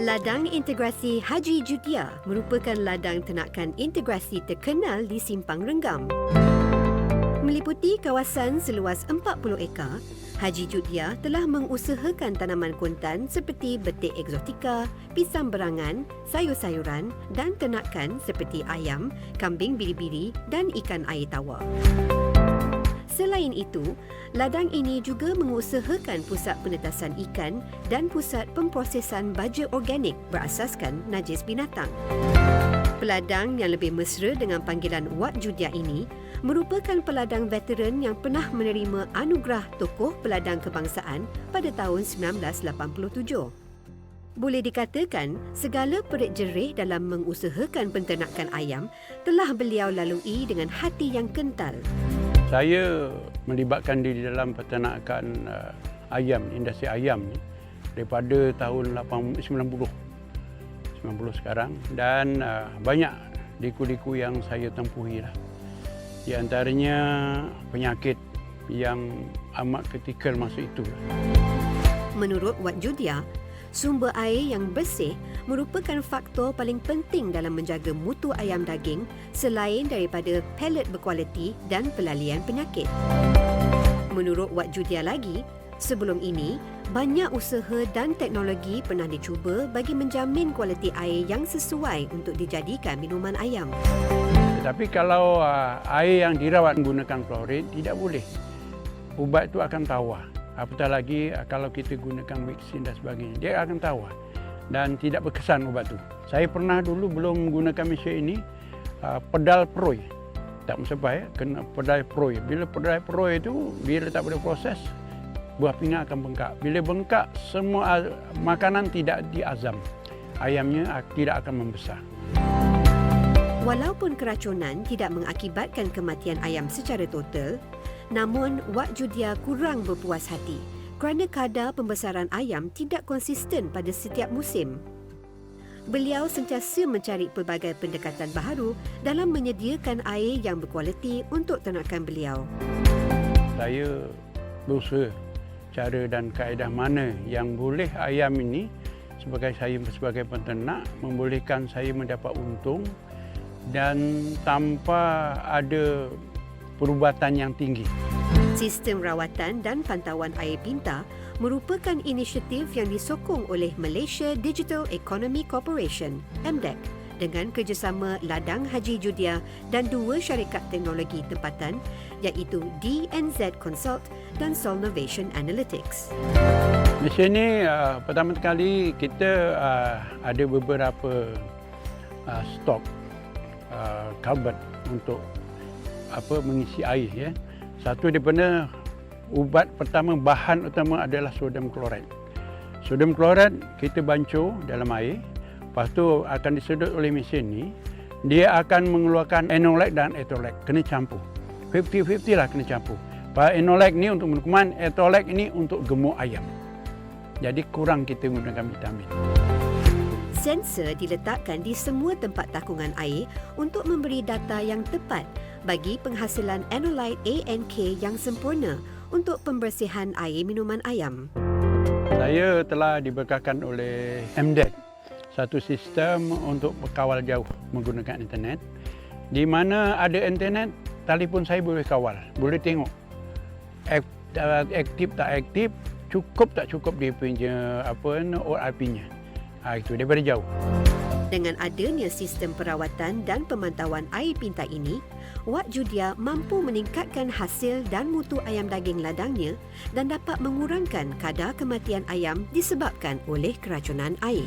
Ladang Integrasi Haji Judia merupakan ladang ternakan integrasi terkenal di Simpang Renggam. Meliputi kawasan seluas 40 ekar, Haji Judia telah mengusahakan tanaman kontan seperti betik eksotika, pisang berangan, sayur-sayuran dan ternakan seperti ayam, kambing biri-biri dan ikan air tawar. Selain itu, ladang ini juga mengusahakan pusat penetasan ikan dan pusat pemprosesan baja organik berasaskan najis binatang. Peladang yang lebih mesra dengan panggilan Wak Judia ini merupakan peladang veteran yang pernah menerima anugerah Tokoh Peladang Kebangsaan pada tahun 1987. Boleh dikatakan, segala perik jerih dalam mengusahakan penternakan ayam telah beliau lalui dengan hati yang kental. Saya melibatkan diri dalam peternakan ayam, industri ayam ni daripada tahun 90 sekarang, dan banyak liku-liku yang saya tempuhi lah. Di antaranya penyakit yang amat kritikal masa itu. Menurut Wak Judia, sumber air yang bersih merupakan faktor paling penting dalam menjaga mutu ayam daging selain daripada pellet berkualiti dan pelalian penyakit. Menurut Wak Judia lagi, sebelum ini, banyak usaha dan teknologi pernah dicuba bagi menjamin kualiti air yang sesuai untuk dijadikan minuman ayam. Tetapi kalau air yang dirawat menggunakan klorid, tidak boleh. Ubat itu akan tawar. Apatah lagi kalau kita gunakan vaksin dan sebagainya, dia akan tawar dan tidak berkesan ubat itu. Saya pernah dulu belum menggunakan mesin ini, pedal peroi. Tak mencapai, kena pedal peroi. Bila pedal peroi itu, bila tak boleh proses, buah pinggang akan bengkak. Bila bengkak, semua makanan tidak diazam. Ayamnya tidak akan membesar. Walaupun keracunan tidak mengakibatkan kematian ayam secara total, namun Wak Judia kurang berpuas hati kerana kadar pembesaran ayam tidak konsisten pada setiap musim. Beliau sentiasa mencari pelbagai pendekatan baharu dalam menyediakan air yang berkualiti untuk ternakan beliau. Saya berusaha cara dan kaedah mana yang boleh ayam ini sebagai peternak membolehkan saya mendapat untung dan tanpa ada perubatan yang tinggi. Sistem rawatan dan pantauan air pintar merupakan inisiatif yang disokong oleh Malaysia Digital Economy Corporation, MDEC, dengan kerjasama Ladang Haji Judia dan dua syarikat teknologi tempatan iaitu DNZ Consult dan Solnovation Analytics. Di sini pertama sekali kita ada beberapa stok kalbat untuk mengisi air, ya. Satu daripada ubat pertama, bahan utama adalah sodium klorat. Sodium klorat kita bancur dalam air, lepas tu akan disedut oleh mesin ni, dia akan mengeluarkan enolek dan etolek, kena campur. 50-50 lah kena campur. Enolek ni untuk minuman, etolek ini untuk gemuk ayam. Jadi kurang kita gunakan vitamin. Sensor diletakkan di semua tempat takungan air untuk memberi data yang tepat bagi penghasilan Enolite ANK yang sempurna untuk pembersihan air minuman ayam. Saya telah diberkahkan oleh MDEC, satu sistem untuk kawal jauh menggunakan internet. Di mana ada internet, telefon saya boleh kawal, boleh tengok aktif tak aktif, cukup tak cukup dia punya ORP-nya. Itu daripada jauh. Dengan adanya sistem perawatan dan pemantauan air pintar ini, Wak Judia mampu meningkatkan hasil dan mutu ayam daging ladangnya dan dapat mengurangkan kadar kematian ayam disebabkan oleh keracunan air.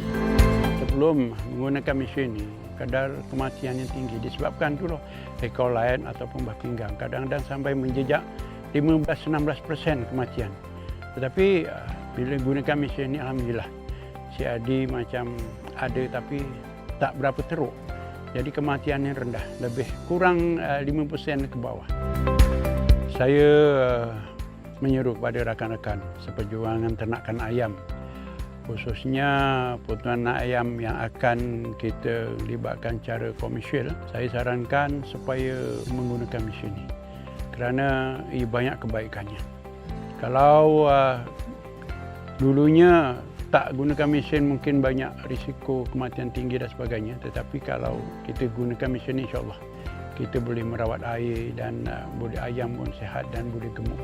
Sebelum menggunakan mesin ini, kadar kematian yang tinggi disebabkan dulu E. coli ataupun buah pinggang. Kadang-kadang sampai menjejak 15-16% kematian. Tetapi bila gunakan mesin ini, alhamdulillah, CAD macam ada tapi tak berapa teruk. Jadi kematiannya rendah, lebih kurang 5% ke bawah. Saya menyeru kepada rakan-rakan seperjuangan ternakan ayam, khususnya peternak ayam yang akan kita libatkan cara komersial. Saya sarankan supaya menggunakan mesin ini kerana ia banyak kebaikannya. Kalau dulunya tak gunakan mesin mungkin banyak risiko kematian tinggi dan sebagainya. Tetapi kalau kita gunakan mesin, insyaAllah kita boleh merawat air dan ayam pun sihat dan boleh gemuk.